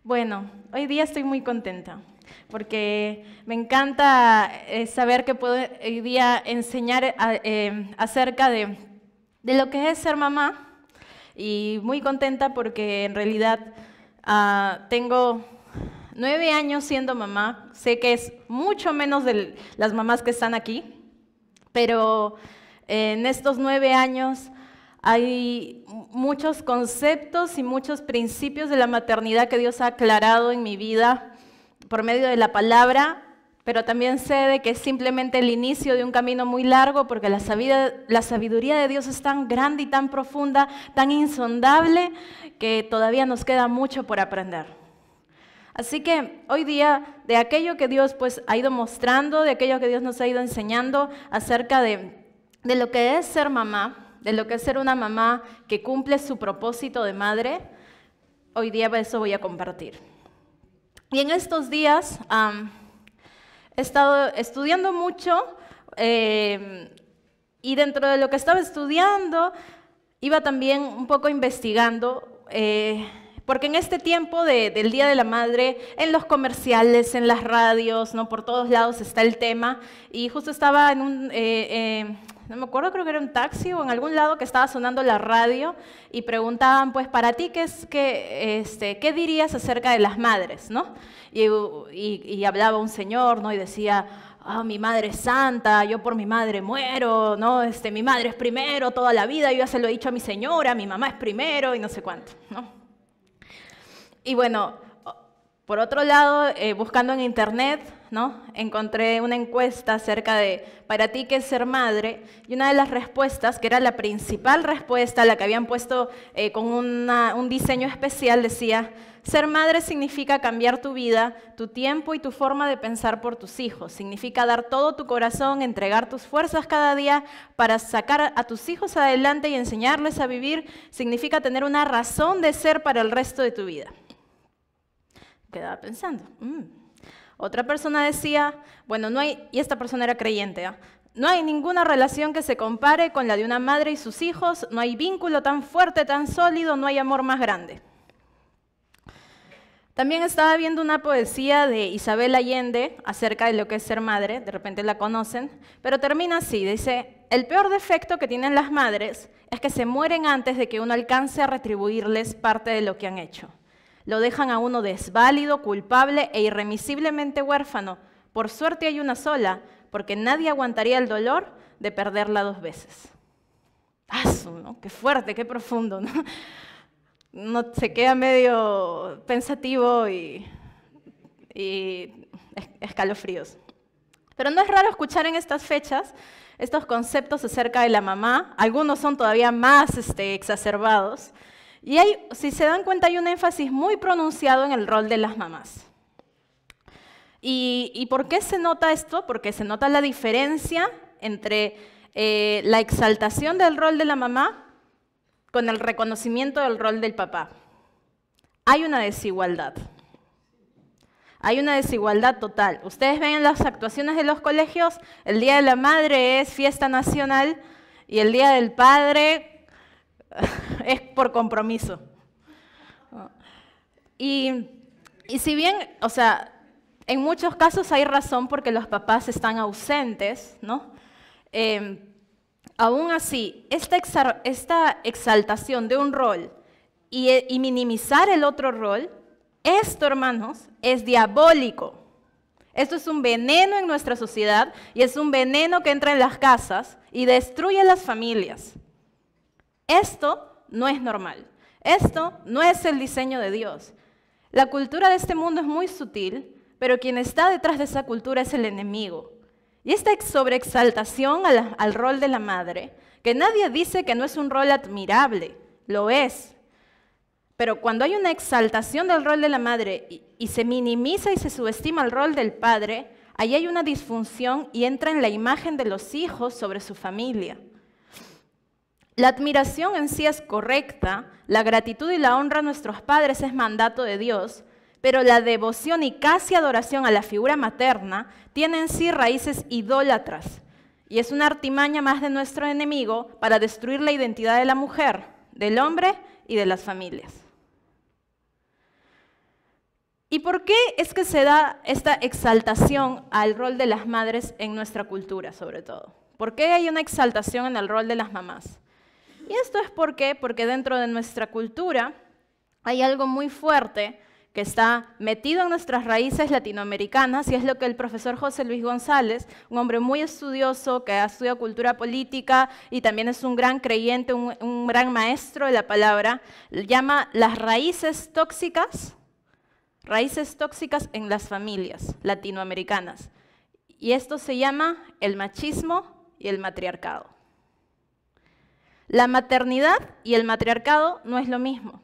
Bueno, hoy día estoy muy contenta porque me encanta saber que puedo hoy día enseñar acerca de lo que es ser mamá y muy contenta porque en realidad tengo 9 años siendo mamá. Sé que es mucho menos de las mamás que están aquí, pero en estos 9 años hay muchos conceptos y muchos principios de la maternidad que Dios ha aclarado en mi vida por medio de la palabra, pero también sé de que es simplemente el inicio de un camino muy largo porque la sabiduría de Dios es tan grande y tan profunda, tan insondable, que todavía nos queda mucho por aprender. Así que hoy día, de aquello que Dios ha ido mostrando, de aquello que Dios nos ha ido enseñando acerca de lo que es ser mamá, de lo que es ser una mamá que cumple su propósito de madre, hoy día eso voy a compartir. Y en estos días he estado estudiando mucho y dentro de lo que estaba estudiando iba también un poco investigando porque en este tiempo del Día de la Madre, en los comerciales, en las radios, ¿no? Por todos lados está el tema. Y justo estaba en un, no me acuerdo, creo que era un taxi o en algún lado que estaba sonando la radio y preguntaban, pues, para ti, ¿qué dirías acerca de las madres, ¿no? Y hablaba un señor, ¿no? Y decía, mi madre es santa, yo por mi madre muero, ¿no? Mi madre es primero toda la vida, yo ya se lo he dicho a mi señora, mi mamá es primero y no sé cuánto, ¿no? Y bueno, por otro lado, buscando en internet, ¿no? Encontré una encuesta acerca de ¿para ti qué es ser madre? Y una de las respuestas, que era la principal respuesta, la que habían puesto con un diseño especial, decía: ser madre significa cambiar tu vida, tu tiempo y tu forma de pensar por tus hijos. Significa dar todo tu corazón, entregar tus fuerzas cada día para sacar a tus hijos adelante y enseñarles a vivir. Significa tener una razón de ser para el resto de tu vida. Quedaba pensando. Otra persona decía, bueno, no hay, y esta persona era creyente, no hay ninguna relación que se compare con la de una madre y sus hijos, no hay vínculo tan fuerte, tan sólido, no hay amor más grande. También estaba viendo una poesía de Isabel Allende acerca de lo que es ser madre, de repente la conocen, pero termina así, dice: el peor defecto que tienen las madres es que se mueren antes de que uno alcance a retribuirles parte de lo que han hecho. Lo dejan a uno desválido, culpable e irremisiblemente huérfano. Por suerte hay una sola, porque nadie aguantaría el dolor de perderla 2 veces. ¿No? Qué fuerte, qué profundo, ¿no? Uno se queda medio pensativo y escalofríos. Pero no es raro escuchar en estas fechas estos conceptos acerca de la mamá. Algunos son todavía más exacerbados. Y si se dan cuenta, hay un énfasis muy pronunciado en el rol de las mamás. ¿Y por qué se nota esto? Porque se nota la diferencia entre la exaltación del rol de la mamá con el reconocimiento del rol del papá. Hay una desigualdad. Hay una desigualdad total. Ustedes ven en las actuaciones de los colegios, el Día de la Madre es fiesta nacional y el Día del Padre es por compromiso. Y si bien, en muchos casos hay razón porque los papás están ausentes, ¿no? Aún así, esta exaltación de un rol y minimizar el otro rol, esto, hermanos, es diabólico. Esto es un veneno en nuestra sociedad y es un veneno que entra en las casas y destruye las familias. Esto no es normal. Esto no es el diseño de Dios. La cultura de este mundo es muy sutil, pero quien está detrás de esa cultura es el enemigo. Y esta sobreexaltación al rol de la madre, que nadie dice que no es un rol admirable, lo es. Pero cuando hay una exaltación del rol de la madre y se minimiza y se subestima el rol del padre, ahí hay una disfunción y entra en la imagen de los hijos sobre su familia. La admiración en sí es correcta, la gratitud y la honra a nuestros padres es mandato de Dios, pero la devoción y casi adoración a la figura materna tiene en sí raíces idólatras y es una artimaña más de nuestro enemigo para destruir la identidad de la mujer, del hombre y de las familias. ¿Y por qué es que se da esta exaltación al rol de las madres en nuestra cultura, sobre todo? ¿Por qué hay una exaltación en el rol de las mamás? Y esto es porque dentro de nuestra cultura hay algo muy fuerte que está metido en nuestras raíces latinoamericanas, y es lo que el profesor José Luis González, un hombre muy estudioso que ha estudiado cultura política y también es un gran creyente, un gran maestro de la palabra, llama las raíces tóxicas en las familias latinoamericanas. Y esto se llama el machismo y el matriarcado. La maternidad y el matriarcado no es lo mismo,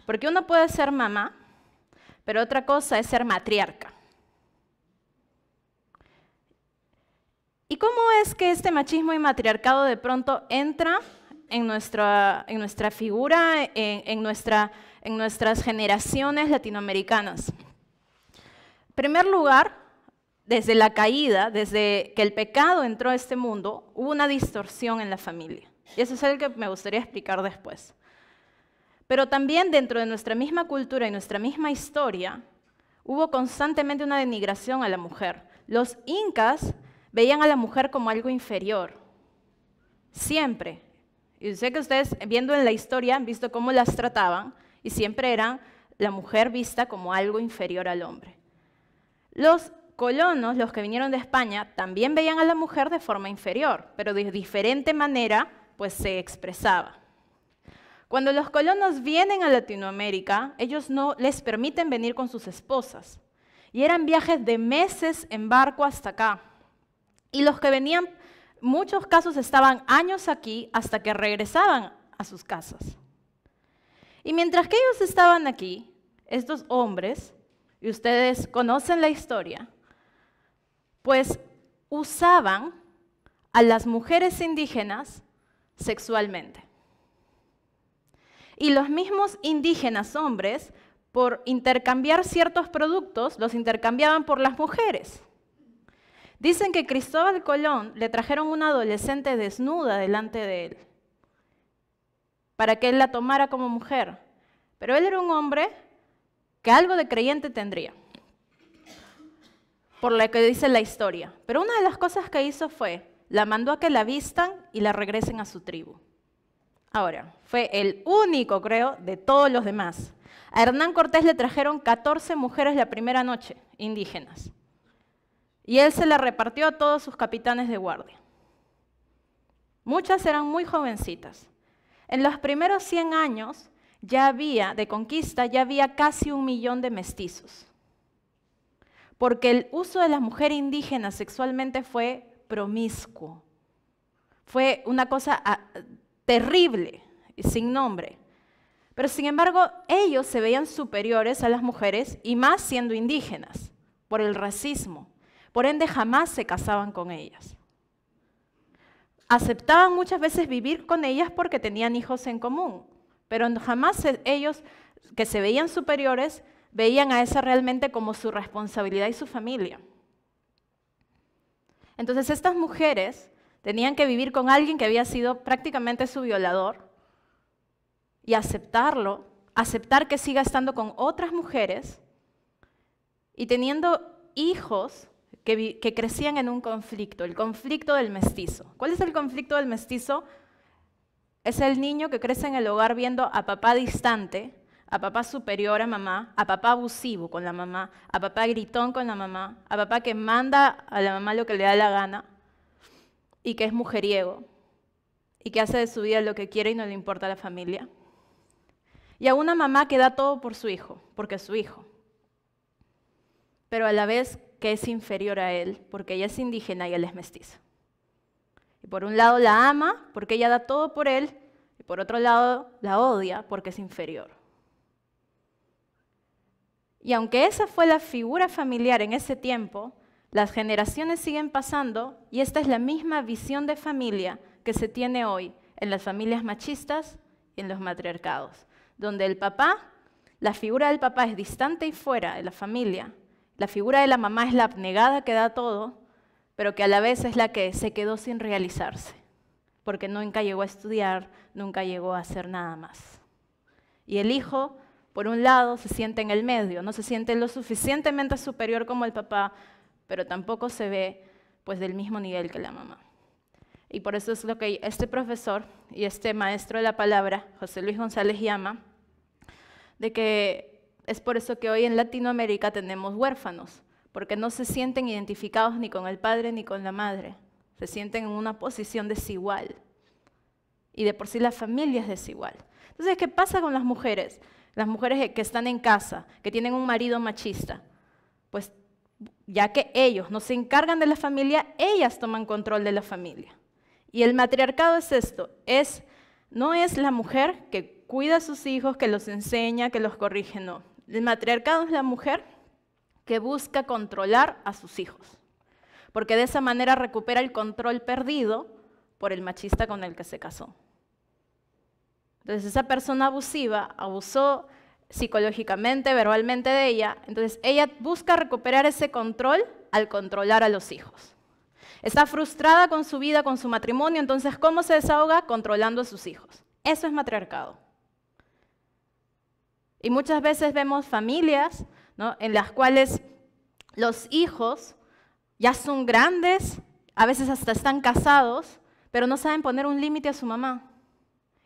porque uno puede ser mamá, pero otra cosa es ser matriarca. ¿Y cómo es que este machismo y matriarcado de pronto entra en nuestra figura, en nuestras generaciones latinoamericanas? En primer lugar, desde la caída, desde que el pecado entró a este mundo, hubo una distorsión en la familia. Y eso es algo que me gustaría explicar después. Pero también dentro de nuestra misma cultura y nuestra misma historia, hubo constantemente una denigración a la mujer. Los incas veían a la mujer como algo inferior, siempre. Y sé que ustedes, viendo en la historia, han visto cómo las trataban, y siempre era la mujer vista como algo inferior al hombre. Los colonos, los que vinieron de España, también veían a la mujer de forma inferior, pero de diferente manera, pues se expresaba. Cuando los colonos vienen a Latinoamérica, ellos no les permiten venir con sus esposas. Y eran viajes de meses en barco hasta acá. Y los que venían, muchos casos estaban años aquí hasta que regresaban a sus casas. Y mientras que ellos estaban aquí, estos hombres, y ustedes conocen la historia, pues usaban a las mujeres indígenas sexualmente. Y los mismos indígenas hombres, por intercambiar ciertos productos, los intercambiaban por las mujeres. Dicen que Cristóbal Colón le trajeron una adolescente desnuda delante de él, para que él la tomara como mujer. Pero él era un hombre que algo de creyente tendría, por lo que dice la historia. Pero una de las cosas que hizo fue, la mandó a que la vistan y la regresen a su tribu. Ahora, fue el único, creo, de todos los demás. A Hernán Cortés le trajeron 14 mujeres la primera noche, indígenas. Y él se la repartió a todos sus capitanes de guardia. Muchas eran muy jovencitas. En los primeros 100 años de conquista, ya había casi 1 millón de mestizos. Porque el uso de la mujer indígena sexualmente fue promiscuo. Fue una cosa terrible, sin nombre. Pero sin embargo, ellos se veían superiores a las mujeres, y más siendo indígenas, por el racismo. Por ende, jamás se casaban con ellas. Aceptaban muchas veces vivir con ellas porque tenían hijos en común, pero jamás ellos, que se veían superiores, veían a esa realmente como su responsabilidad y su familia. Entonces, estas mujeres tenían que vivir con alguien que había sido prácticamente su violador y aceptarlo, aceptar que siga estando con otras mujeres y teniendo hijos que crecían en un conflicto, el conflicto del mestizo. ¿Cuál es el conflicto del mestizo? Es el niño que crece en el hogar viendo a papá distante, a papá superior a mamá, a papá abusivo con la mamá, a papá gritón con la mamá, a papá que manda a la mamá lo que le da la gana y que es mujeriego y que hace de su vida lo que quiere y no le importa a la familia. Y a una mamá que da todo por su hijo, porque es su hijo, pero a la vez que es inferior a él, porque ella es indígena y él es mestizo. Y por un lado la ama, porque ella da todo por él, y por otro lado la odia, porque es inferior. Y aunque esa fue la figura familiar en ese tiempo, las generaciones siguen pasando, y esta es la misma visión de familia que se tiene hoy en las familias machistas y en los matriarcados, donde el papá, la figura del papá es distante y fuera de la familia. La figura de la mamá es la abnegada que da todo, pero que a la vez es la que se quedó sin realizarse, porque nunca llegó a estudiar, nunca llegó a hacer nada más. Y el hijo por un lado, se siente en el medio, no se siente lo suficientemente superior como el papá, pero tampoco se ve pues del mismo nivel que la mamá. Y por eso es lo que este profesor y este maestro de la palabra, José Luis González, llama, de que es por eso que hoy en Latinoamérica tenemos huérfanos, porque no se sienten identificados ni con el padre ni con la madre, se sienten en una posición desigual. Y de por sí la familia es desigual. Entonces, ¿qué pasa con las mujeres? Las mujeres que están en casa, que tienen un marido machista, pues ya que ellos no se encargan de la familia, ellas toman control de la familia. Y el matriarcado es esto, no es la mujer que cuida a sus hijos, que los enseña, que los corrige, no. El matriarcado es la mujer que busca controlar a sus hijos, porque de esa manera recupera el control perdido por el machista con el que se casó. Entonces esa persona abusiva abusó psicológicamente, verbalmente de ella, entonces ella busca recuperar ese control al controlar a los hijos. Está frustrada con su vida, con su matrimonio, entonces ¿cómo se desahoga? Controlando a sus hijos. Eso es matriarcado. Y muchas veces vemos familias, ¿no?, en las cuales los hijos ya son grandes, a veces hasta están casados, pero no saben poner un límite a su mamá.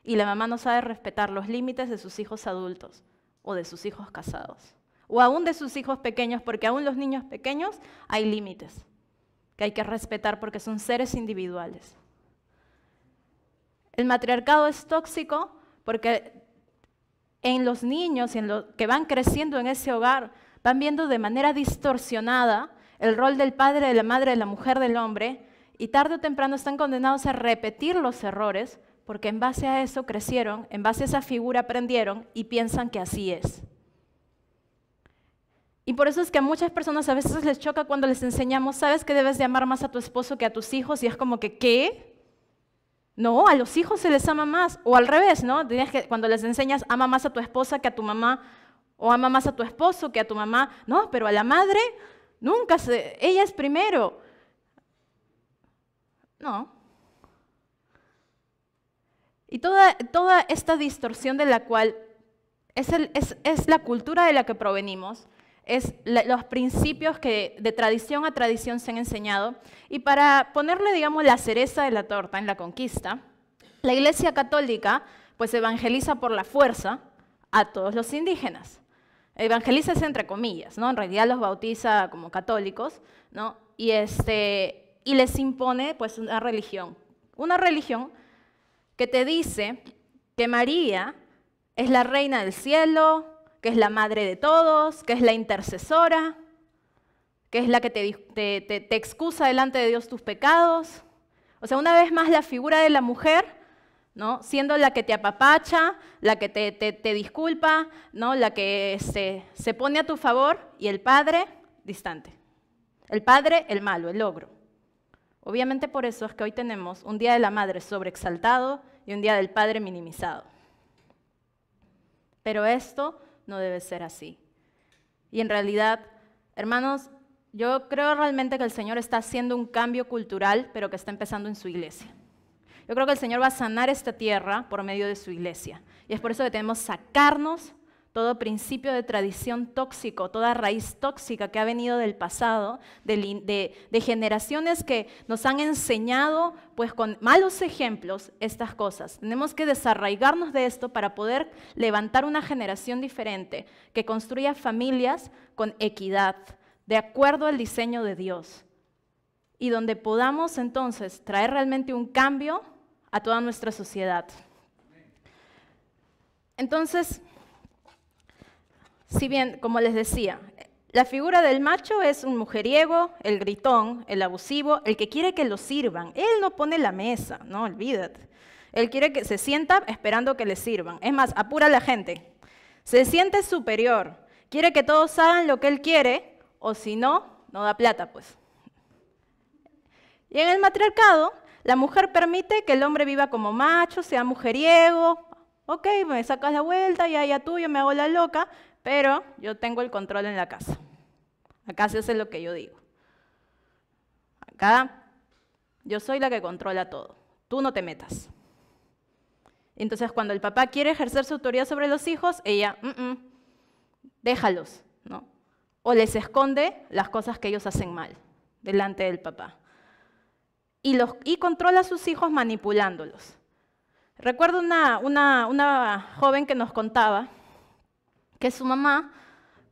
Y la mamá no sabe respetar los límites de sus hijos adultos o de sus hijos casados. O aún de sus hijos pequeños, porque aún los niños pequeños hay límites que hay que respetar porque son seres individuales. El matriarcado es tóxico porque en los niños y en los que van creciendo en ese hogar van viendo de manera distorsionada el rol del padre, de la madre, de la mujer, del hombre, y tarde o temprano están condenados a repetir los errores porque en base a eso crecieron, en base a esa figura aprendieron y piensan que así es. Y por eso es que a muchas personas a veces les choca cuando les enseñamos, ¿sabes que debes de amar más a tu esposo que a tus hijos? Y es como que, ¿qué? No, a los hijos se les ama más. O al revés, ¿no? Cuando les enseñas, ama más a tu esposa que a tu mamá, o ama más a tu esposo que a tu mamá. No, pero a la madre, nunca, ella es primero. No. Y toda esta distorsión de la cual es la cultura de la que provenimos, es los principios que de tradición a tradición se han enseñado. Y para ponerle, digamos, la cereza de la torta en la conquista, la Iglesia Católica pues evangeliza por la fuerza a todos los indígenas. Evangeliza es entre comillas, ¿no? En realidad los bautiza como católicos, ¿no? Y les impone pues una religión que te dice que María es la reina del cielo, que es la madre de todos, que es la intercesora, que es la que te excusa delante de Dios tus pecados. O sea, una vez más la figura de la mujer, ¿no?, siendo la que te apapacha, la que te disculpa, ¿no?, la que se pone a tu favor, y el padre distante. El padre, el malo, el ogro. Obviamente por eso es que hoy tenemos un Día de la Madre sobreexaltado y un Día del Padre minimizado. Pero esto no debe ser así. Y en realidad, hermanos, yo creo realmente que el Señor está haciendo un cambio cultural, pero que está empezando en su iglesia. Yo creo que el Señor va a sanar esta tierra por medio de su iglesia. Y es por eso que tenemos que sacarnos todo principio de tradición tóxico, toda raíz tóxica que ha venido del pasado, de generaciones que nos han enseñado pues con malos ejemplos estas cosas. Tenemos que desarraigarnos de esto para poder levantar una generación diferente que construya familias con equidad, de acuerdo al diseño de Dios, y donde podamos entonces traer realmente un cambio a toda nuestra sociedad. Entonces, si bien, como les decía, la figura del macho es un mujeriego, el gritón, el abusivo, el que quiere que lo sirvan. Él no pone la mesa, no, olvídate. Él quiere que se sienta esperando que le sirvan. Es más, apura a la gente. Se siente superior. Quiere que todos hagan lo que él quiere, o si no, no da plata, pues. Y en el matriarcado, la mujer permite que el hombre viva como macho, sea mujeriego. Ok, me sacas la vuelta, ya tú, yo me hago la loca, pero yo tengo el control en la casa. Acá se hace lo que yo digo. Acá yo soy la que controla todo. Tú no te metas. Entonces, cuando el papá quiere ejercer su autoridad sobre los hijos, ella, déjalos, ¿no? O les esconde las cosas que ellos hacen mal delante del papá. Y controla a sus hijos manipulándolos. Recuerdo una joven que nos contaba que su mamá,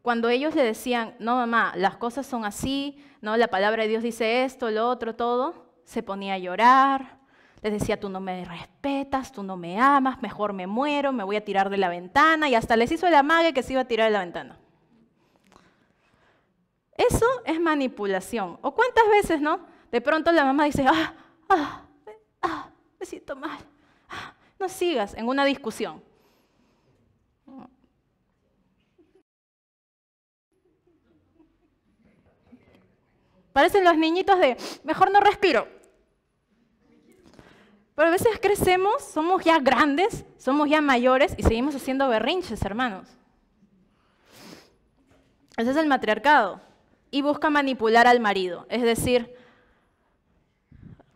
cuando ellos le decían, no mamá, las cosas son así, no, la palabra de Dios dice esto, lo otro, todo, se ponía a llorar, les decía, tú no me respetas, tú no me amas, mejor me muero, me voy a tirar de la ventana, y hasta les hizo el amague que se iba a tirar de la ventana. Eso es manipulación. ¿O cuántas veces, no? De pronto la mamá dice, me siento mal. No sigas en una discusión. Parecen los niñitos de, mejor no respiro. Pero a veces crecemos, somos ya grandes, somos ya mayores y seguimos haciendo berrinches, hermanos. Ese es el matriarcado. Y busca manipular al marido. Es decir,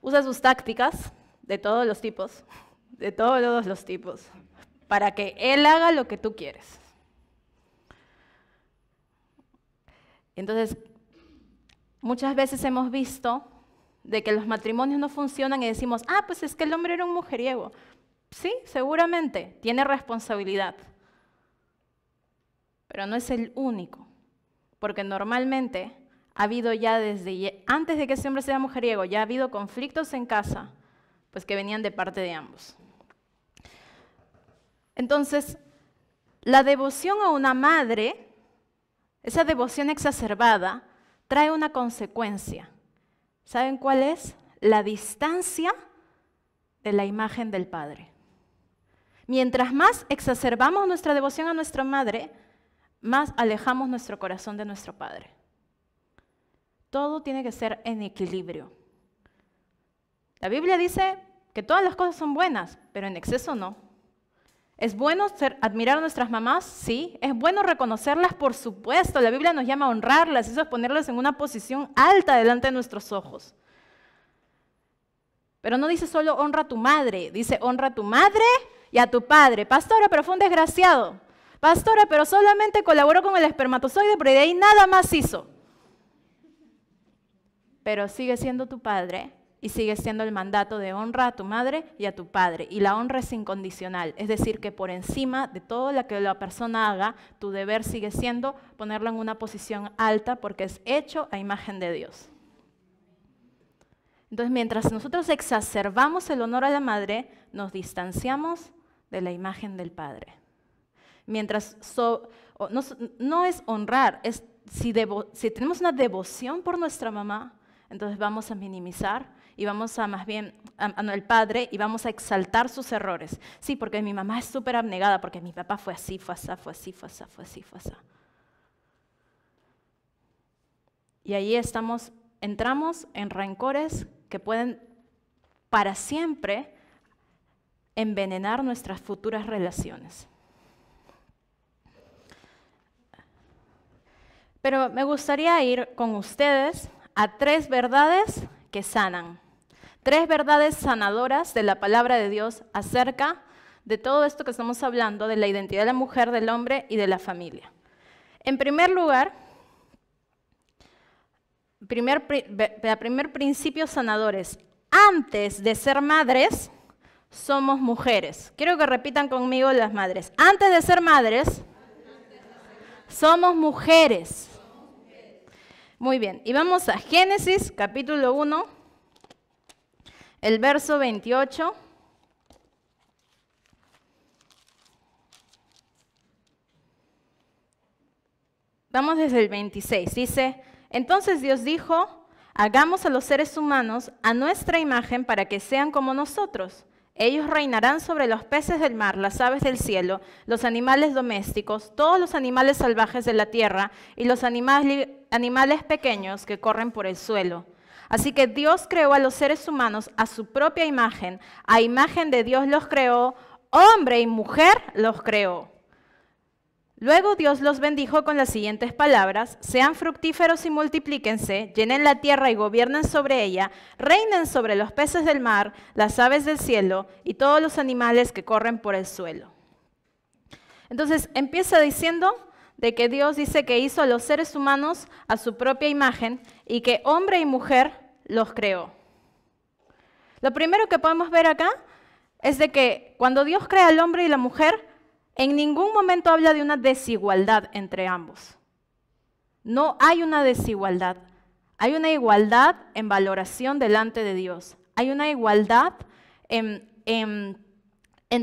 usa sus tácticas de todos los tipos, para que él haga lo que tú quieres. Entonces, muchas veces hemos visto de que los matrimonios no funcionan y decimos, pues es que el hombre era un mujeriego. Sí, seguramente, tiene responsabilidad. Pero no es el único. Porque normalmente ha habido ya antes de que ese hombre sea mujeriego, ya ha habido conflictos en casa, pues que venían de parte de ambos. Entonces, la devoción a una madre, esa devoción exacerbada, trae una consecuencia. ¿Saben cuál es? La distancia de la imagen del Padre. Mientras más exacerbamos nuestra devoción a nuestra madre, más alejamos nuestro corazón de nuestro Padre. Todo tiene que ser en equilibrio. La Biblia dice que todas las cosas son buenas, pero en exceso no. ¿Es bueno admirar a nuestras mamás? Sí. ¿Es bueno reconocerlas? Por supuesto. La Biblia nos llama a honrarlas, eso es ponerlas en una posición alta delante de nuestros ojos. Pero no dice solo honra a tu madre, dice honra a tu madre y a tu padre. Pastora, pero fue un desgraciado. Pastora, pero solamente colaboró con el espermatozoide, pero de ahí nada más hizo. Pero sigue siendo tu padre y sigue siendo el mandato de honra a tu madre y a tu padre. Y la honra es incondicional, es decir, que por encima de todo lo que la persona haga, tu deber sigue siendo ponerlo en una posición alta porque es hecho a imagen de Dios. Entonces, mientras nosotros exacerbamos el honor a la madre, nos distanciamos de la imagen del padre. Mientras no es honrar, es si tenemos una devoción por nuestra mamá, entonces vamos a minimizar y vamos a más bien al padre y vamos a exaltar sus errores. Sí, porque mi mamá es súper abnegada, porque mi papá fue así, fue así, fue así, fue así, fue así, fue así. Y ahí entramos en rencores que pueden para siempre envenenar nuestras futuras relaciones. Pero me gustaría ir con ustedes a 3 verdades que sanan. 3 verdades sanadoras de la palabra de Dios acerca de todo esto que estamos hablando, de la identidad de la mujer, del hombre y de la familia. En primer lugar, primer principio sanador es, antes de ser madres, somos mujeres. Quiero que repitan conmigo las madres. Antes de ser madres, somos mujeres. Muy bien, y vamos a Génesis, capítulo 1, el verso 28. Vamos desde el 26, dice, entonces Dios dijo, hagamos a los seres humanos a nuestra imagen para que sean como nosotros. Ellos reinarán sobre los peces del mar, las aves del cielo, los animales domésticos, todos los animales salvajes de la tierra y los animales pequeños que corren por el suelo. Así que Dios creó a los seres humanos a su propia imagen. A imagen de Dios los creó, hombre y mujer los creó. Luego Dios los bendijo con las siguientes palabras, sean fructíferos y multiplíquense, llenen la tierra y gobiernen sobre ella, reinen sobre los peces del mar, las aves del cielo y todos los animales que corren por el suelo. Entonces empieza diciendo de que Dios dice que hizo a los seres humanos a su propia imagen y que hombre y mujer los creó. Lo primero que podemos ver acá es de que cuando Dios crea al hombre y la mujer, en ningún momento habla de una desigualdad entre ambos. No hay una desigualdad. Hay una igualdad en valoración delante de Dios. Hay una igualdad en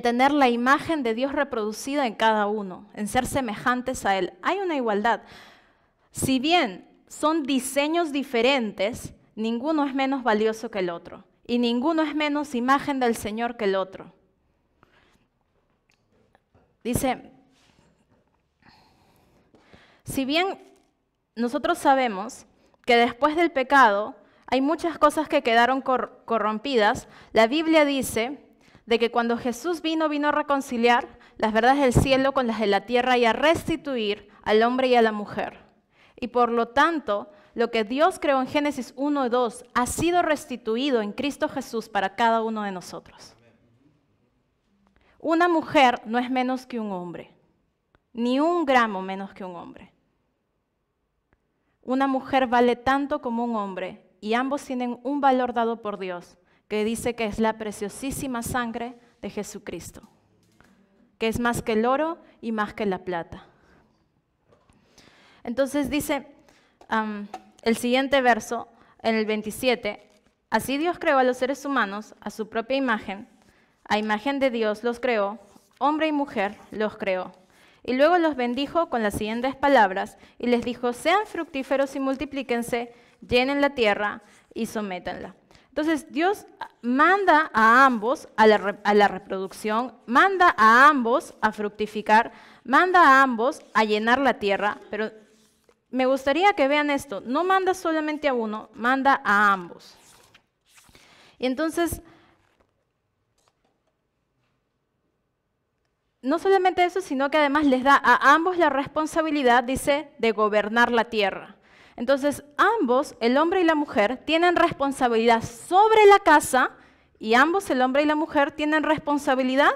tener la imagen de Dios reproducida en cada uno, en ser semejantes a Él. Hay una igualdad. Si bien son diseños diferentes, ninguno es menos valioso que el otro. Y ninguno es menos imagen del Señor que el otro. Dice, si bien nosotros sabemos que después del pecado hay muchas cosas que quedaron corrompidas, la Biblia dice de que cuando Jesús vino a reconciliar las verdades del cielo con las de la tierra y a restituir al hombre y a la mujer. Y por lo tanto, lo que Dios creó en Génesis 1 y 2 ha sido restituido en Cristo Jesús para cada uno de nosotros. Una mujer no es menos que un hombre, ni un gramo menos que un hombre. Una mujer vale tanto como un hombre y ambos tienen un valor dado por Dios, que dice que es la preciosísima sangre de Jesucristo, que es más que el oro y más que la plata. Entonces dice el siguiente verso, en el 27, así Dios creó a los seres humanos a su propia imagen, a imagen de Dios los creó, hombre y mujer los creó. Y luego los bendijo con las siguientes palabras y les dijo, sean fructíferos y multiplíquense, llenen la tierra y sométanla. Entonces Dios manda a ambos a la reproducción, manda a ambos a fructificar, manda a ambos a llenar la tierra, pero me gustaría que vean esto, no manda solamente a uno, manda a ambos. Y entonces, no solamente eso, sino que además les da a ambos la responsabilidad, dice, de gobernar la tierra. Entonces, ambos, el hombre y la mujer, tienen responsabilidad sobre la casa y ambos, el hombre y la mujer, tienen responsabilidad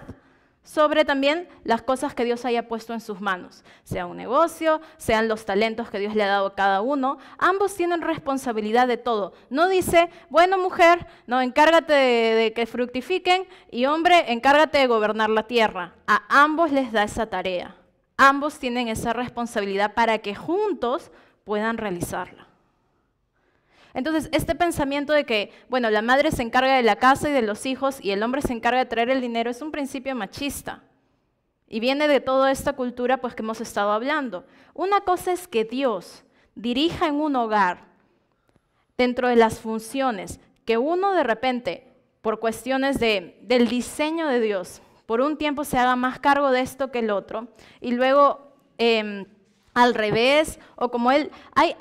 sobre también las cosas que Dios haya puesto en sus manos, sea un negocio, sean los talentos que Dios le ha dado a cada uno, ambos tienen responsabilidad de todo. No dice, bueno mujer, no, encárgate de que fructifiquen y hombre, encárgate de gobernar la tierra. A ambos les da esa tarea, ambos tienen esa responsabilidad para que juntos puedan realizarla. Entonces, este pensamiento de que, bueno, la madre se encarga de la casa y de los hijos y el hombre se encarga de traer el dinero es un principio machista. Y viene de toda esta cultura pues, que hemos estado hablando. Una cosa es que Dios dirija en un hogar, dentro de las funciones, que uno de repente, por cuestiones del diseño de Dios, por un tiempo se haga más cargo de esto que el otro, y luego al revés, o como él,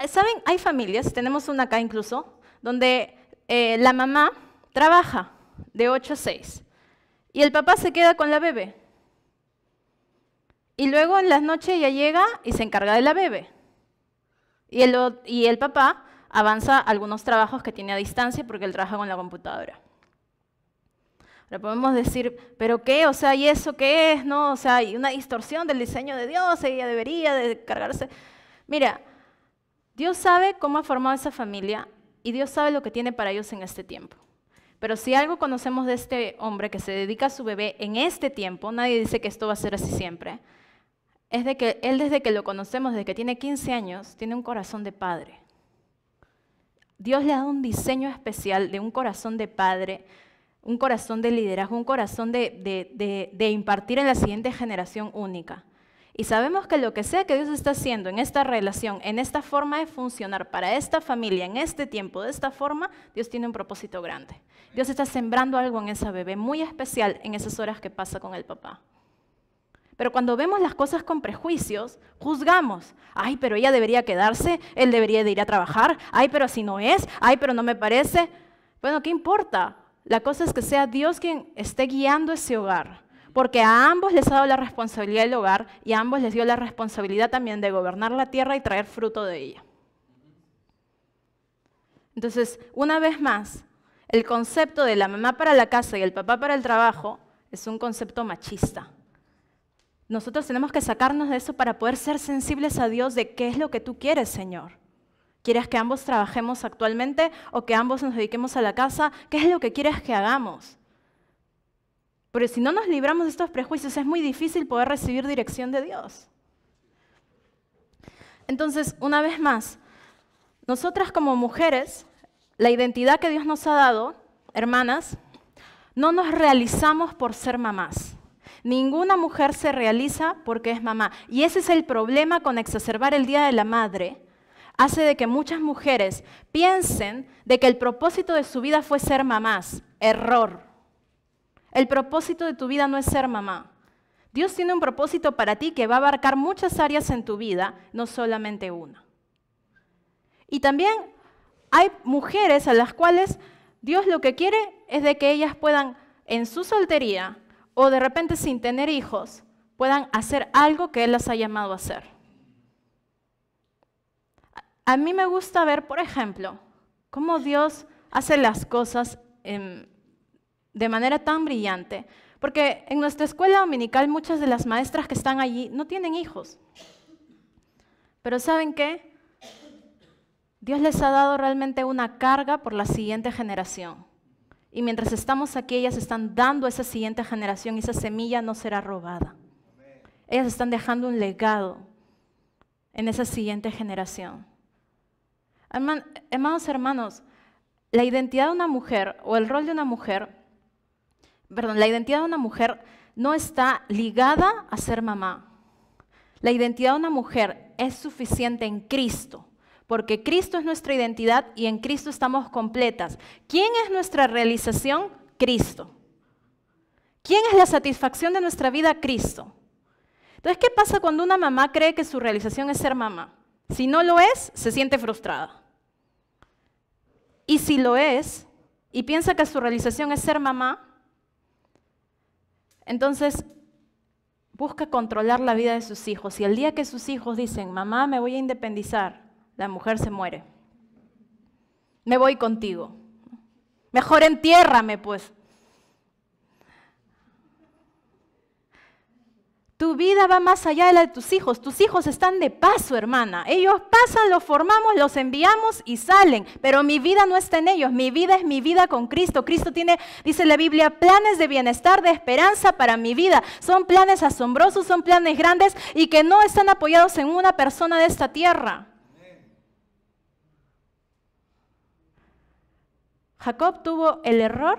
¿saben? Hay familias, tenemos una acá incluso, donde la mamá trabaja de 8 a 6 y el papá se queda con la bebé. Y luego en las noches ella llega y se encarga de la bebé. Y el papá avanza algunos trabajos que tiene a distancia porque él trabaja con la computadora. Le podemos decir, ¿pero qué? O sea, ¿y eso qué es? ¿No? O sea, hay una distorsión del diseño de Dios, ella debería de cargarse. Mira, Dios sabe cómo ha formado esa familia y Dios sabe lo que tiene para ellos en este tiempo. Pero si algo conocemos de este hombre que se dedica a su bebé en este tiempo, nadie dice que esto va a ser así siempre, es de que él desde que lo conocemos, desde que tiene 15 años, tiene un corazón de padre. Dios le ha dado un diseño especial de un corazón de padre, un corazón de liderazgo, un corazón de impartir en la siguiente generación única. Y sabemos que lo que sea que Dios está haciendo en esta relación, en esta forma de funcionar para esta familia, en este tiempo, de esta forma, Dios tiene un propósito grande. Dios está sembrando algo en esa bebé muy especial en esas horas que pasa con el papá. Pero cuando vemos las cosas con prejuicios, juzgamos. Ay, pero ella debería quedarse, él debería de ir a trabajar. Ay, pero así no es. Ay, pero no me parece. Bueno, ¿qué importa? La cosa es que sea Dios quien esté guiando ese hogar, porque a ambos les ha dado la responsabilidad del hogar y a ambos les dio la responsabilidad también de gobernar la tierra y traer fruto de ella. Entonces, una vez más, el concepto de la mamá para la casa y el papá para el trabajo es un concepto machista. nosotros tenemos que sacarnos de eso para poder ser sensibles a Dios de qué es lo que tú quieres, Señor. ¿Quieres que ambos trabajemos actualmente o que ambos nos dediquemos a la casa? ¿Qué es lo que quieres que hagamos? Pero si no nos libramos de estos prejuicios, es muy difícil poder recibir dirección de Dios. Entonces, una vez más, nosotras como mujeres, la identidad que Dios nos ha dado, hermanas, no nos realizamos por ser mamás. Ninguna mujer se realiza porque es mamá. Y ese es el problema con exacerbar el Día de la Madre. Hace de que muchas mujeres piensen de que el propósito de su vida fue ser mamás. Error. El propósito de tu vida no es ser mamá. Dios tiene un propósito para ti que va a abarcar muchas áreas en tu vida, no solamente una. Y también hay mujeres a las cuales Dios lo que quiere es de que ellas puedan, en su soltería o de repente sin tener hijos, puedan hacer algo que Él las ha llamado a hacer. A mí me gusta ver, por ejemplo, cómo Dios hace las cosas de manera tan brillante. Porque en nuestra escuela dominical muchas de las maestras que están allí no tienen hijos. Pero ¿saben qué? Dios les ha dado realmente una carga por la siguiente generación. Y mientras estamos aquí, ellas están dando esa siguiente generación y esa semilla no será robada. Ellas están dejando un legado en esa siguiente generación. Hermanos, la identidad de una mujer o el rol de una mujer, la identidad de una mujer no está ligada a ser mamá. La identidad de una mujer es suficiente en Cristo, porque Cristo es nuestra identidad y en Cristo estamos completas. ¿Quién es nuestra realización? Cristo. ¿Quién es la satisfacción de nuestra vida? Cristo. Entonces, ¿qué pasa cuando una mamá cree que su realización es ser mamá? Si no lo es, se siente frustrada. Y si lo es, y piensa que su realización es ser mamá, entonces busca controlar la vida de sus hijos. Y el día que sus hijos dicen, mamá, me voy a independizar, la mujer se muere. Me voy contigo. Mejor entiérrame, pues. Tu vida va más allá de la de tus hijos. Tus hijos están de paso, hermana. Ellos pasan, los formamos, los enviamos y salen. Pero mi vida no está en ellos. Mi vida es mi vida con Cristo. Cristo tiene, dice la Biblia, planes de bienestar, de esperanza para mi vida. Son planes asombrosos, son planes grandes y que no están apoyados en una persona de esta tierra. Jacob tuvo el error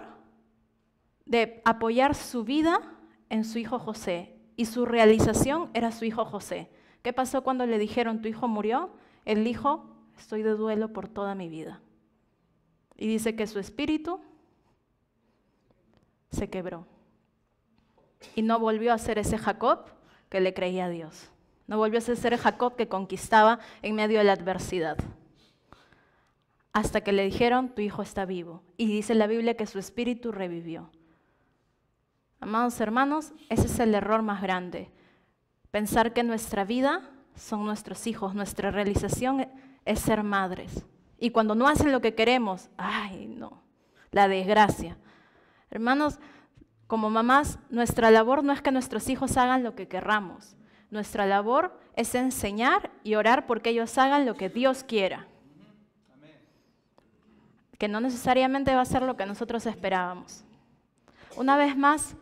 de apoyar su vida en su hijo José. Y su realización era su hijo José. ¿Qué pasó cuando le dijeron, tu hijo murió? Él dijo, estoy de duelo por toda mi vida. Y dice que su espíritu se quebró. Y no volvió a ser ese Jacob que le creía a Dios. No volvió a ser el Jacob que conquistaba en medio de la adversidad. Hasta que le dijeron, tu hijo está vivo. Y dice la Biblia que su espíritu revivió. Amados hermanos, ese es el error más grande. Pensar que nuestra vida son nuestros hijos, nuestra realización es ser madres. Y cuando no hacen lo que queremos, ¡ay no! La desgracia. Hermanos, como mamás, nuestra labor no es que nuestros hijos hagan lo que querramos. Nuestra labor es enseñar y orar porque ellos hagan lo que Dios quiera. Que no necesariamente va a ser lo que nosotros esperábamos. Una vez más,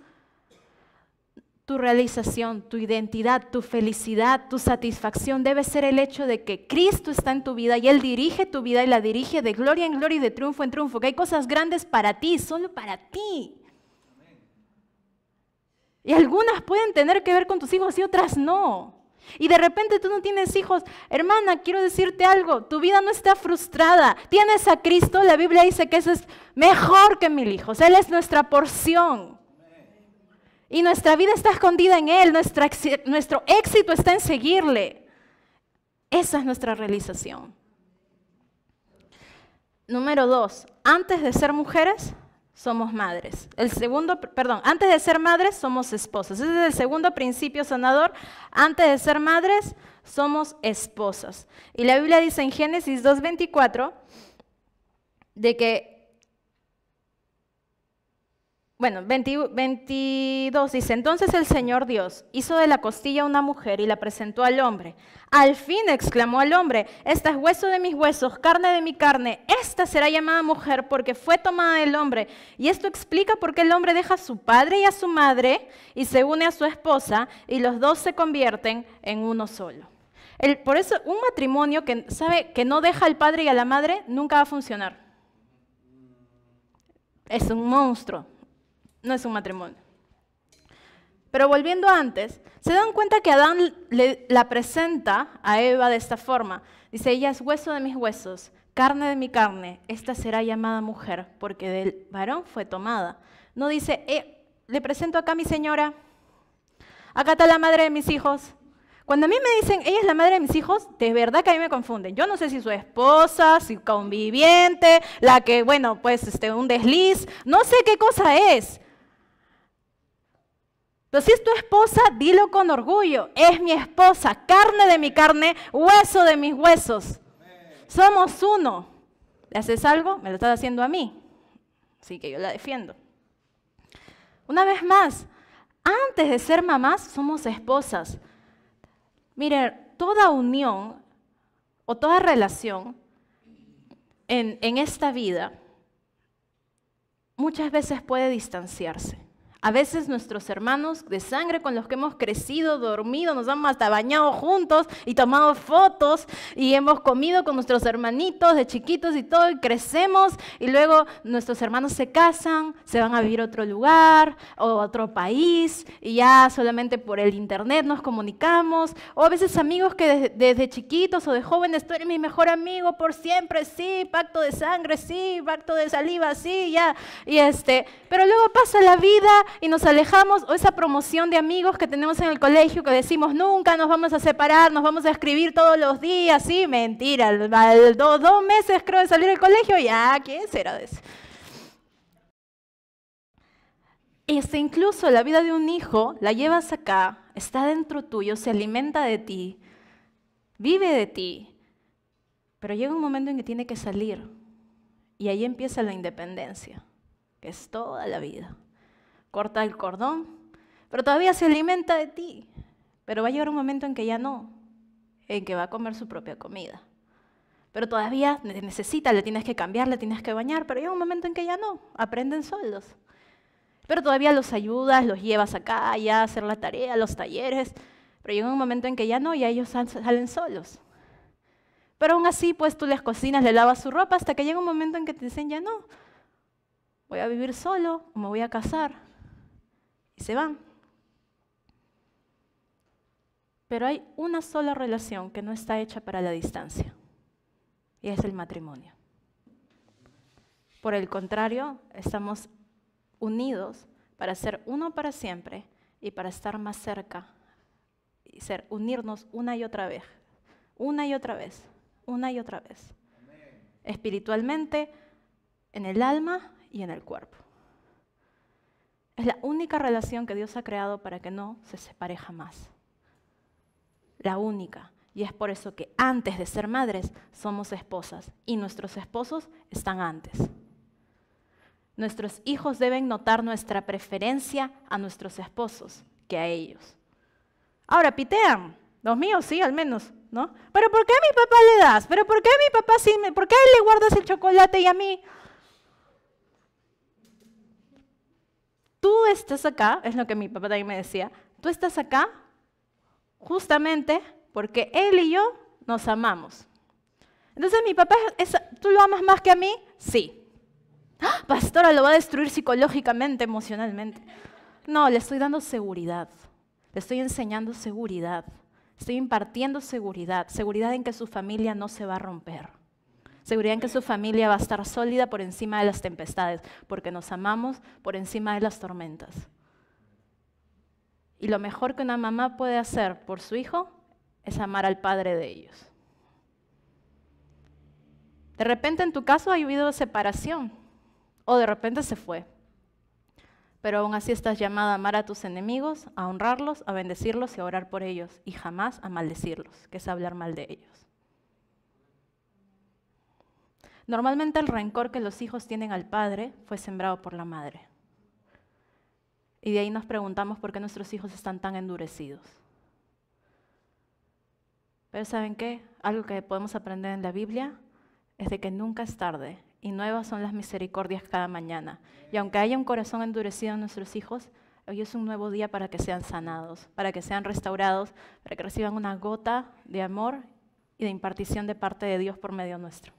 tu realización, tu identidad, tu felicidad, tu satisfacción debe ser el hecho de que Cristo está en tu vida y Él dirige tu vida y la dirige de gloria en gloria y de triunfo en triunfo, que hay cosas grandes para ti, solo para ti. Y algunas pueden tener que ver con tus hijos y otras no. Y de repente tú no tienes hijos. Hermana, quiero decirte algo, tu vida no está frustrada. Tienes a Cristo, la Biblia dice que eso es mejor que 1000 hijos. Él es nuestra porción. Y nuestra vida está escondida en Él, nuestro éxito está en seguirle. Esa es nuestra realización. Número 2, antes de ser mujeres, somos madres. Antes de ser madres, somos esposas. Ese es el segundo principio sanador. Antes de ser madres, somos esposas. Y la Biblia dice en Génesis 2:24 de que Bueno, 22 dice, entonces el Señor Dios hizo de la costilla una mujer y la presentó al hombre. Al fin exclamó al hombre, esta es hueso de mis huesos, carne de mi carne, esta será llamada mujer porque fue tomada del hombre. Y esto explica por qué el hombre deja a su padre y a su madre y se une a su esposa y los dos se convierten en uno solo. Por eso un matrimonio que sabe que no deja al padre y a la madre nunca va a funcionar. Es un monstruo. No es un matrimonio. Pero volviendo antes, se dan cuenta que Adán la presenta a Eva de esta forma. Dice, ella es hueso de mis huesos, carne de mi carne, esta será llamada mujer, porque del varón fue tomada. No dice, le presento acá a mi señora, acá está la madre de mis hijos. Cuando a mí me dicen, ella es la madre de mis hijos, de verdad que a mí me confunden. Yo no sé si su esposa, si conviviente, la que, bueno, pues un desliz, no sé qué cosa es. Pero si es tu esposa, dilo con orgullo. Es mi esposa, carne de mi carne, hueso de mis huesos. Somos uno. ¿Le haces algo? Me lo estás haciendo a mí. Así que yo la defiendo. Una vez más, antes de ser mamás, somos esposas. Miren, toda unión o toda relación en esta vida muchas veces puede distanciarse. A veces nuestros hermanos de sangre con los que hemos crecido, dormido, nos hemos hasta bañado juntos y tomado fotos y hemos comido con nuestros hermanitos de chiquitos y todo, y crecemos y luego nuestros hermanos se casan, se van a vivir a otro lugar o a otro país y ya solamente por el internet nos comunicamos. O a veces amigos que desde chiquitos o de jóvenes, tú eres mi mejor amigo por siempre, sí, pacto de sangre, sí, pacto de saliva, sí, ya. Pero luego pasa la vida y nos alejamos, o esa promoción de amigos que tenemos en el colegio que decimos nunca nos vamos a separar, nos vamos a escribir todos los días, sí, mentira, 2 meses creo de salir del colegio, ya, ¿quién será de eso? Incluso la vida de un hijo, la llevas acá, está dentro tuyo, se alimenta de ti, vive de ti, pero llega un momento en que tiene que salir y ahí empieza la independencia, que es toda la vida. Corta el cordón, pero todavía se alimenta de ti. Pero va a llegar un momento en que ya no, en que va a comer su propia comida. Pero todavía necesita, le tienes que cambiar, le tienes que bañar, pero llega un momento en que ya no, aprenden solos. Pero todavía los ayudas, los llevas acá, allá a hacer la tarea, los talleres, pero llega un momento en que ya no, y ellos salen solos. Pero aún así, pues tú les cocinas, le lavas su ropa, hasta que llega un momento en que te dicen, ya no, voy a vivir solo, o me voy a casar. Y se van. Pero hay una sola relación que no está hecha para la distancia, y es el matrimonio. Por el contrario, estamos unidos para ser uno para siempre y para estar más cerca y unirnos una y otra vez, una y otra vez, una y otra vez. Amén. Espiritualmente, en el alma y en el cuerpo. Es la única relación que Dios ha creado para que no se separe jamás. La única. Y es por eso que antes de ser madres somos esposas y nuestros esposos están antes. Nuestros hijos deben notar nuestra preferencia a nuestros esposos que a ellos. Ahora, pitean. Los míos sí, al menos, ¿no? ¿Pero por qué a mi papá le das? ¿Pero por qué a mi papá sí? ¿Por qué a él le guardas el chocolate y a mí? Tú estás acá, es lo que mi papá también me decía, tú estás acá justamente porque él y yo nos amamos. Entonces mi papá, ¿tú lo amas más que a mí? Sí. ¡Ah, pastora, lo va a destruir psicológicamente, emocionalmente! No, le estoy dando seguridad, le estoy enseñando seguridad, estoy impartiendo seguridad, seguridad en que su familia no se va a romper. Seguridad en que su familia va a estar sólida por encima de las tempestades, porque nos amamos por encima de las tormentas. Y lo mejor que una mamá puede hacer por su hijo es amar al padre de ellos. De repente en tu caso ha habido separación, o de repente se fue. Pero aún así estás llamada a amar a tus enemigos, a honrarlos, a bendecirlos y a orar por ellos, y jamás a maldecirlos, que es hablar mal de ellos. Normalmente el rencor que los hijos tienen al padre fue sembrado por la madre. Y de ahí nos preguntamos por qué nuestros hijos están tan endurecidos. Pero ¿saben qué? Algo que podemos aprender en la Biblia es de que nunca es tarde y nuevas son las misericordias cada mañana. Y aunque haya un corazón endurecido en nuestros hijos, hoy es un nuevo día para que sean sanados, para que sean restaurados, para que reciban una gota de amor y de impartición de parte de Dios por medio nuestro.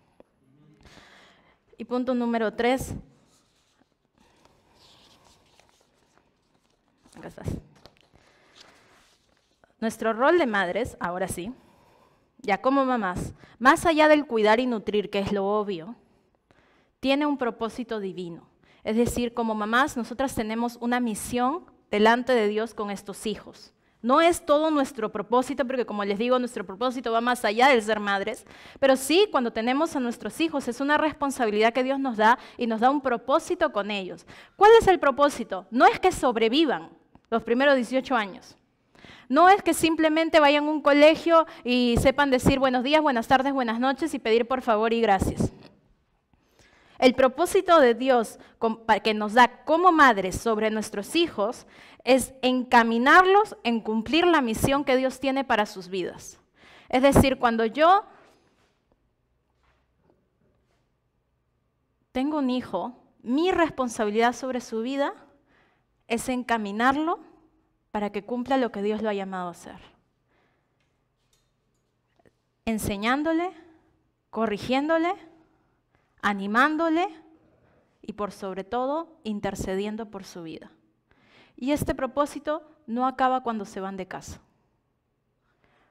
Y punto número 3. Acá estás. Nuestro rol de madres, ahora sí, ya como mamás, más allá del cuidar y nutrir, que es lo obvio, tiene un propósito divino. Es decir, como mamás, nosotras tenemos una misión delante de Dios con estos hijos. No es todo nuestro propósito, porque como les digo, nuestro propósito va más allá del ser madres, pero sí, cuando tenemos a nuestros hijos, es una responsabilidad que Dios nos da y nos da un propósito con ellos. ¿Cuál es el propósito? No es que sobrevivan los primeros 18 años. No es que simplemente vayan a un colegio y sepan decir buenos días, buenas tardes, buenas noches y pedir por favor y gracias. El propósito de Dios que nos da como madres sobre nuestros hijos es encaminarlos en cumplir la misión que Dios tiene para sus vidas. Es decir, cuando yo tengo un hijo, mi responsabilidad sobre su vida es encaminarlo para que cumpla lo que Dios lo ha llamado a hacer. Enseñándole, corrigiéndole, animándole y por sobre todo intercediendo por su vida. Y este propósito no acaba cuando se van de casa.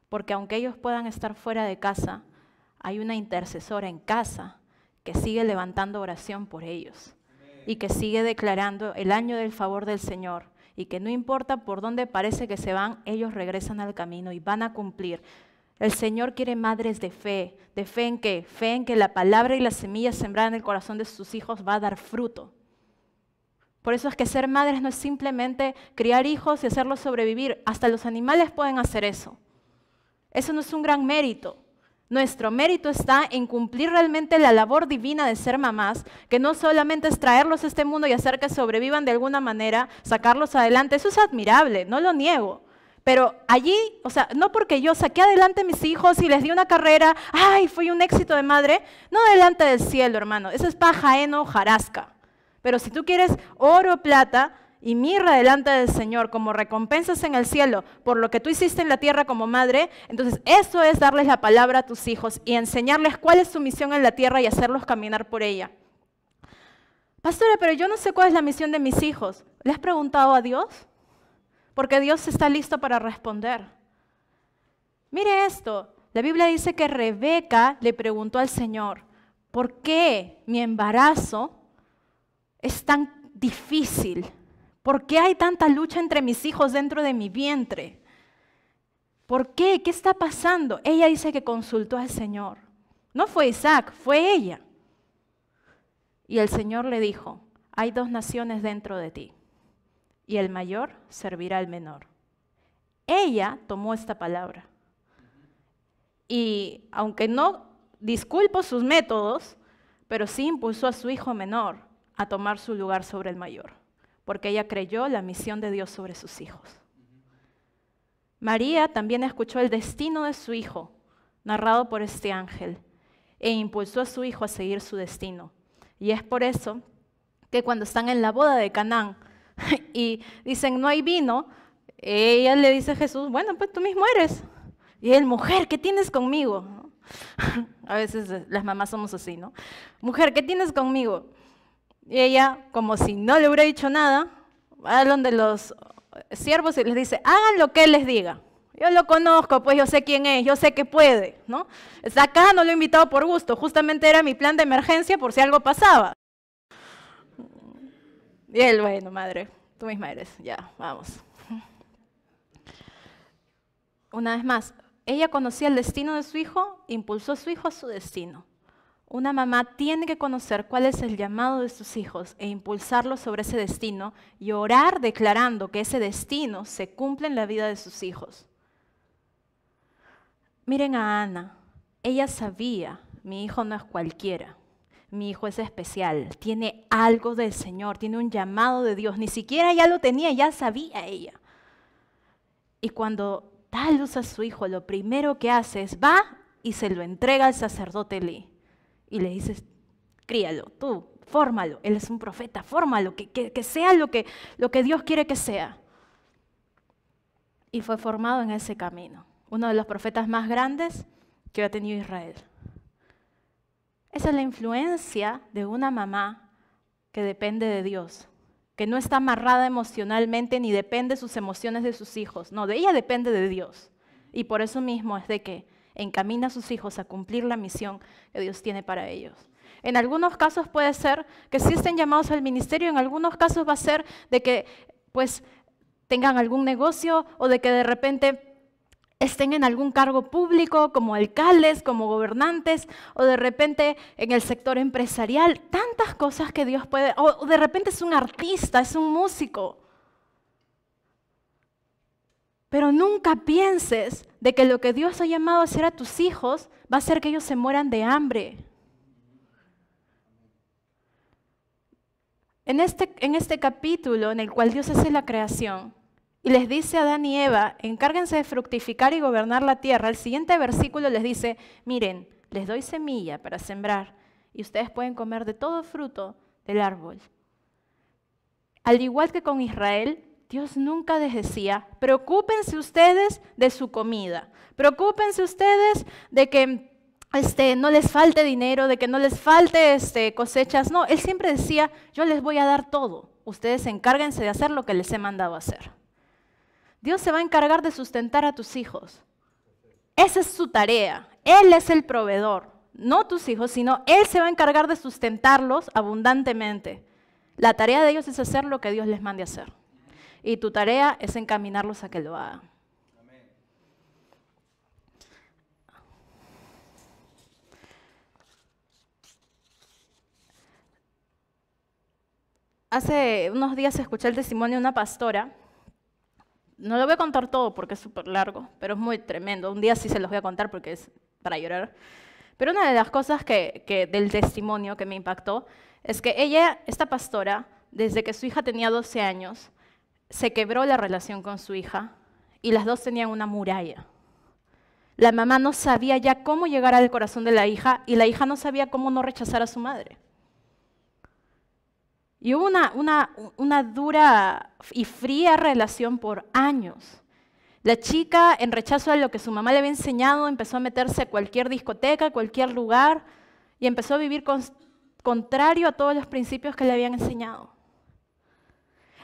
Porque aunque ellos puedan estar fuera de casa, hay una intercesora en casa que sigue levantando oración por ellos y que sigue declarando el año del favor del Señor. Y que no importa por dónde parece que se van, ellos regresan al camino y van a cumplir. El Señor quiere madres de fe en qué? Fe en que la palabra y la semilla sembrada en el corazón de sus hijos va a dar fruto. Por eso es que ser madres no es simplemente criar hijos y hacerlos sobrevivir. Hasta los animales pueden hacer eso. Eso no es un gran mérito. Nuestro mérito está en cumplir realmente la labor divina de ser mamás, que no solamente es traerlos a este mundo y hacer que sobrevivan de alguna manera, sacarlos adelante. Eso es admirable, no lo niego. Pero allí, o sea, no porque yo saqué adelante a mis hijos y les di una carrera, ¡ay, fui un éxito de madre! No delante del cielo, hermano. Eso es paja, heno, hojarasca. Pero si tú quieres oro, plata y mirra delante del Señor como recompensas en el cielo por lo que tú hiciste en la tierra como madre, entonces eso es darles la palabra a tus hijos y enseñarles cuál es su misión en la tierra y hacerlos caminar por ella. Pastora, pero yo no sé cuál es la misión de mis hijos. ¿Le has preguntado a Dios? Porque Dios está listo para responder. Mire esto, la Biblia dice que Rebeca le preguntó al Señor, ¿por qué mi embarazo es tan difícil? ¿Por qué hay tanta lucha entre mis hijos dentro de mi vientre? ¿Por qué? ¿Qué está pasando? Ella dice que consultó al Señor. No fue Isaac, fue ella. Y el Señor le dijo, hay 2 naciones dentro de ti, y el mayor servirá al menor. Ella tomó esta palabra. Y aunque no disculpo sus métodos, pero sí impulsó a su hijo menor a tomar su lugar sobre el mayor, porque ella creyó la misión de Dios sobre sus hijos. María también escuchó el destino de su hijo, narrado por este ángel, e impulsó a su hijo a seguir su destino. Y es por eso que cuando están en la boda de Canaán y dicen no hay vino, ella le dice a Jesús, bueno, pues tú mismo eres. Y él, mujer, ¿qué tienes conmigo? A veces las mamás somos así, ¿no? Mujer, ¿qué tienes conmigo? Y ella, como si no le hubiera dicho nada, va donde los siervos y les dice, hagan lo que él les diga. Yo lo conozco, pues yo sé quién es, yo sé que puede, ¿no? Está acá, no lo he invitado por gusto, justamente era mi plan de emergencia por si algo pasaba. Y él, bueno, madre, tú misma eres, ya, vamos. Una vez más, ella conocía el destino de su hijo, impulsó a su hijo a su destino. Una mamá tiene que conocer cuál es el llamado de sus hijos e impulsarlos sobre ese destino y orar declarando que ese destino se cumple en la vida de sus hijos. Miren a Ana, ella sabía, mi hijo no es cualquiera. mi hijo es especial, tiene algo del Señor, tiene un llamado de Dios. Ni siquiera ya lo tenía, ya sabía ella. Y cuando da a luz a su hijo, lo primero que hace es va y se lo entrega al sacerdote Elí. Y le dice, críalo, tú, fórmalo, él es un profeta, fórmalo, que sea lo que Dios quiere que sea. Y fue formado en ese camino, uno de los profetas más grandes que ha tenido Israel. Esa es la influencia de una mamá que depende de Dios, que no está amarrada emocionalmente ni depende de sus emociones de sus hijos. No, de ella depende de Dios. Y por eso mismo es de que encamina a sus hijos a cumplir la misión que Dios tiene para ellos. En algunos casos puede ser que sí estén llamados al ministerio, en algunos casos va a ser de que pues tengan algún negocio o de que de repente estén en algún cargo público como alcaldes, como gobernantes, o de repente en el sector empresarial, tantas cosas que Dios puede, o de repente es un artista, es un músico. Pero nunca pienses de que lo que Dios ha llamado a hacer a tus hijos va a hacer que ellos se mueran de hambre. En este capítulo en el cual Dios hace la creación, y les dice a Adán y Eva, encárguense de fructificar y gobernar la tierra. El siguiente versículo les dice, miren, les doy semilla para sembrar y ustedes pueden comer de todo fruto del árbol. Al igual que con Israel, Dios nunca les decía, preocúpense ustedes de su comida, preocúpense ustedes de que no les falte dinero, de que no les falte cosechas. No, Él siempre decía, yo les voy a dar todo, ustedes encárguense de hacer lo que les he mandado hacer. Dios se va a encargar de sustentar a tus hijos. Esa es su tarea. Él es el proveedor, no tus hijos, sino Él se va a encargar de sustentarlos abundantemente. La tarea de ellos es hacer lo que Dios les mande hacer. Y tu tarea es encaminarlos a que lo hagan. Hace unos días escuché el testimonio de una pastora. No lo voy a contar todo porque es súper largo, pero es muy tremendo. Un día sí se los voy a contar porque es para llorar. Pero una de las cosas del testimonio que me impactó es que ella, esta pastora, desde que su hija tenía 12 años, se quebró la relación con su hija y las dos tenían una muralla. La mamá no sabía ya cómo llegar al corazón de la hija y la hija no sabía cómo no rechazar a su madre. Y hubo una dura y fría relación por años. La chica, en rechazo a lo que su mamá le había enseñado, empezó a meterse a cualquier discoteca, a cualquier lugar, y empezó a vivir contrario a todos los principios que le habían enseñado.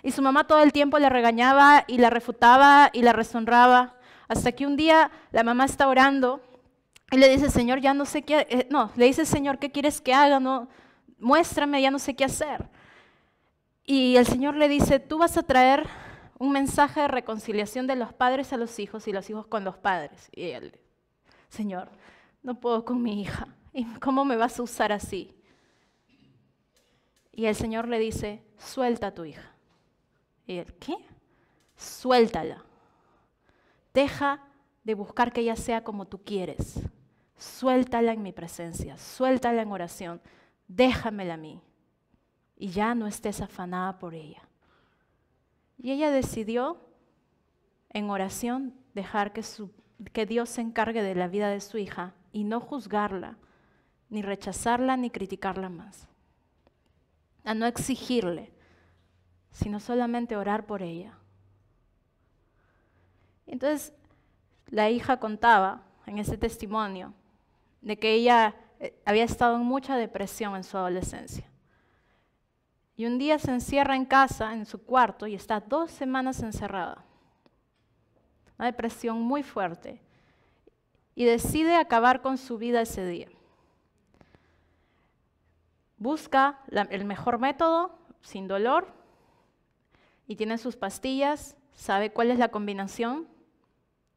Y su mamá todo el tiempo le regañaba y la refutaba y la deshonraba, hasta que un día la mamá está orando y le dice, Señor, ya no sé qué, le dice, Señor, ¿qué quieres que haga? No, muéstrame, ya no sé qué hacer. Y el Señor le dice, tú vas a traer un mensaje de reconciliación de los padres a los hijos y los hijos con los padres. Y él, Señor, no puedo con mi hija. ¿Y cómo me vas a usar así? Y el Señor le dice, suelta a tu hija. Y él, ¿qué? Suéltala. Deja de buscar que ella sea como tú quieres. Suéltala en mi presencia, suéltala en oración. Déjamela a mí. Y ya no estés afanada por ella. Y ella decidió, en oración, dejar que Dios se encargue de la vida de su hija y no juzgarla, ni rechazarla, ni criticarla más. A no exigirle, sino solamente orar por ella. Entonces, la hija contaba en ese testimonio de que ella había estado en mucha depresión en su adolescencia. Y un día se encierra en casa, en su cuarto, y está 2 semanas encerrada. Una depresión muy fuerte. Y decide acabar con su vida ese día. Busca el mejor método, sin dolor, y tiene sus pastillas, sabe cuál es la combinación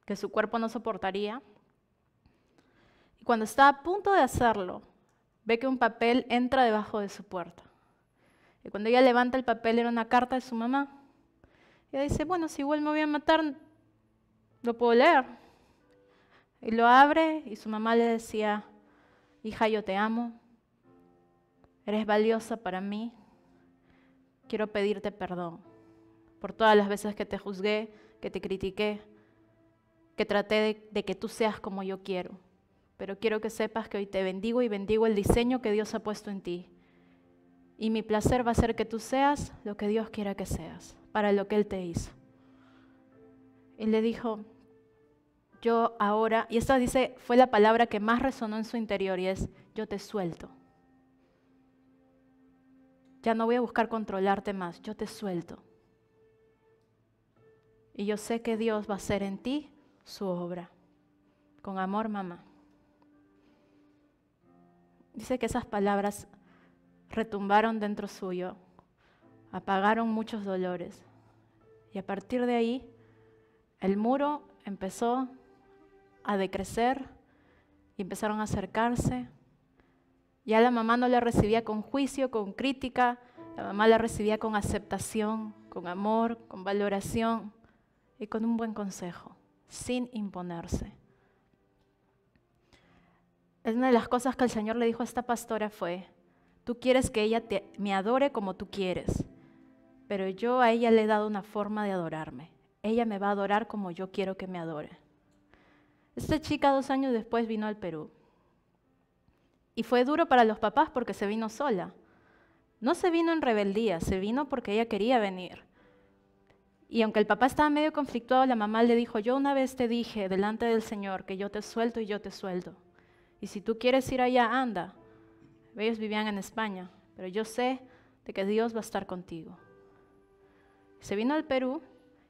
que su cuerpo no soportaría. Y cuando está a punto de hacerlo, ve que un papel entra debajo de su puerta. Y cuando ella levanta el papel era una carta de su mamá. Y ella dice, bueno, si igual me voy a matar, lo puedo leer. Y lo abre y su mamá le decía, hija, yo te amo. eres valiosa para mí. Quiero pedirte perdón por todas las veces que te juzgué, que te critiqué, que traté de que tú seas como yo quiero. Pero quiero que sepas que hoy te bendigo y bendigo el diseño que Dios ha puesto en ti. Y mi placer va a ser que tú seas lo que Dios quiera que seas, para lo que Él te hizo. Y le dijo, yo ahora, y esta dice, fue la palabra que más resonó en su interior, y es, yo te suelto. Ya no voy a buscar controlarte más, yo te suelto. Y yo sé que Dios va a hacer en ti su obra. Con amor, mamá. Dice que esas palabras retumbaron dentro suyo, apagaron muchos dolores. Y a partir de ahí, el muro empezó a decrecer y empezaron a acercarse. Ya la mamá no la recibía con juicio, con crítica, la mamá la recibía con aceptación, con amor, con valoración y con un buen consejo, sin imponerse. Una de las cosas que el Señor le dijo a esta pastora fue, tú quieres que ella me adore como tú quieres, pero yo a ella le he dado una forma de adorarme. Ella me va a adorar como yo quiero que me adore. Esta chica 2 años después vino al Perú. Y fue duro para los papás porque se vino sola. No se vino en rebeldía, se vino porque ella quería venir. Y aunque el papá estaba medio conflictuado, la mamá le dijo, yo una vez te dije delante del Señor que yo te suelto y yo te suelto. Y si tú quieres ir allá, anda. Ellos vivían en España, pero yo sé de que Dios va a estar contigo. Se vino al Perú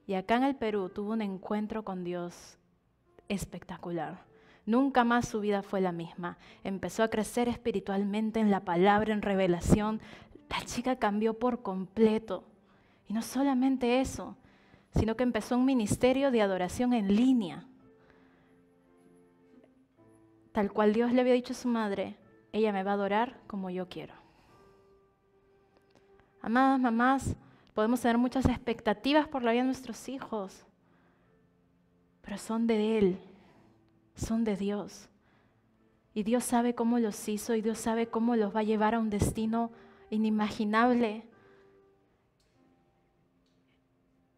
y acá en el Perú tuvo un encuentro con Dios espectacular. Nunca más su vida fue la misma. Empezó a crecer espiritualmente en la palabra, en revelación. La chica cambió por completo. Y no solamente eso, sino que empezó un ministerio de adoración en línea. Tal cual Dios le había dicho a su madre, ella me va a adorar como yo quiero. Amadas mamás, podemos tener muchas expectativas por la vida de nuestros hijos, pero son de Él, son de Dios. Y Dios sabe cómo los hizo y Dios sabe cómo los va a llevar a un destino inimaginable.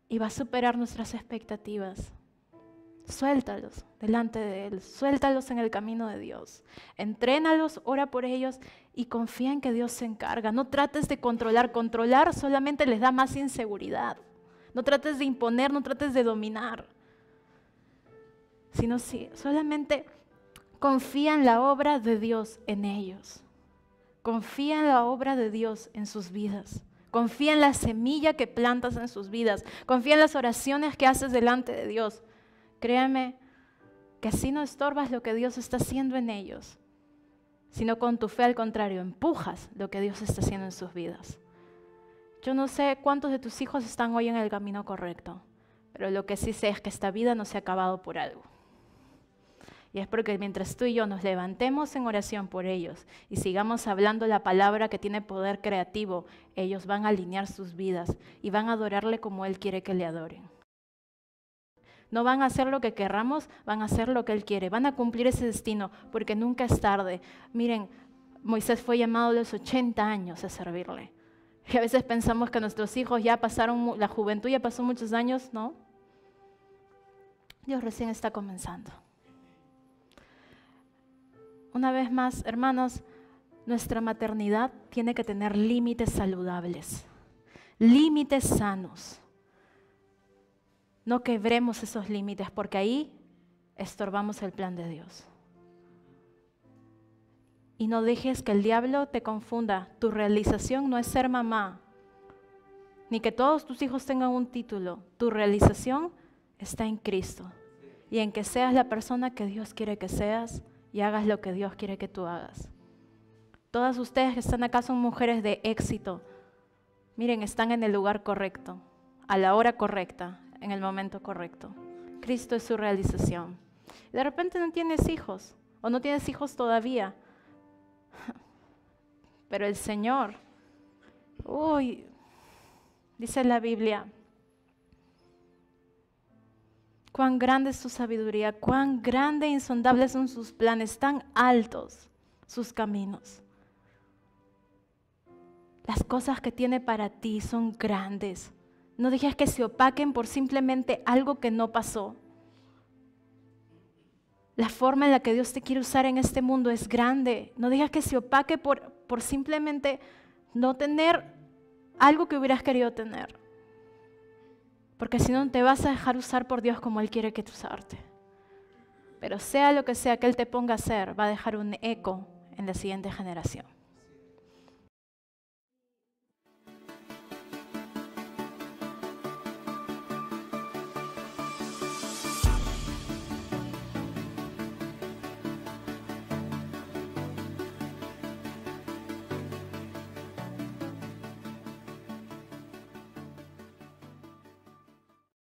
Y va a superar nuestras expectativas. Suéltalos delante de Él, suéltalos en el camino de Dios. Entrénalos, ora por ellos y confía en que Dios se encarga. No trates de controlar, controlar solamente les da más inseguridad. No trates de imponer, no trates de dominar. Sino solamente confía en la obra de Dios en ellos. Confía en la obra de Dios en sus vidas. Confía en la semilla que plantas en sus vidas. Confía en las oraciones que haces delante de Dios. Créame que así no estorbas lo que Dios está haciendo en ellos, sino con tu fe al contrario, empujas lo que Dios está haciendo en sus vidas. Yo no sé cuántos de tus hijos están hoy en el camino correcto, pero lo que sí sé es que esta vida no se ha acabado por algo. Y es porque mientras tú y yo nos levantemos en oración por ellos y sigamos hablando la palabra que tiene poder creativo, ellos van a alinear sus vidas y van a adorarle como Él quiere que le adoren. No van a hacer lo que querramos, van a hacer lo que Él quiere. Van a cumplir ese destino porque nunca es tarde. Miren, Moisés fue llamado a los 80 años a servirle. Y a veces pensamos que nuestros hijos ya pasaron, la juventud ya pasó muchos años, ¿no? Dios recién está comenzando. Una vez más, hermanos, nuestra maternidad tiene que tener límites saludables, límites sanos. No quebremos esos límites porque ahí estorbamos el plan de Dios. Y no dejes que el diablo te confunda. Tu realización no es ser mamá, ni que todos tus hijos tengan un título. Tu realización está en Cristo y en que seas la persona que Dios quiere que seas y hagas lo que Dios quiere que tú hagas. Todas ustedes que están acá son mujeres de éxito. Miren, están en el lugar correcto, a la hora correcta, en el momento correcto. Cristo es su realización. De repente no tienes hijos o no tienes hijos todavía, pero el Señor, dice la Biblia, cuán grande es su sabiduría, cuán grande e insondables son sus planes, tan altos sus caminos. Las cosas que tiene para ti son grandes. No dejes que se opaquen por simplemente algo que no pasó. La forma en la que Dios te quiere usar en este mundo es grande. No dejes que se opaque por simplemente no tener algo que hubieras querido tener. Porque si no, te vas a dejar usar por Dios como Él quiere que te usarte. Pero sea lo que sea que Él te ponga a hacer, va a dejar un eco en la siguiente generación.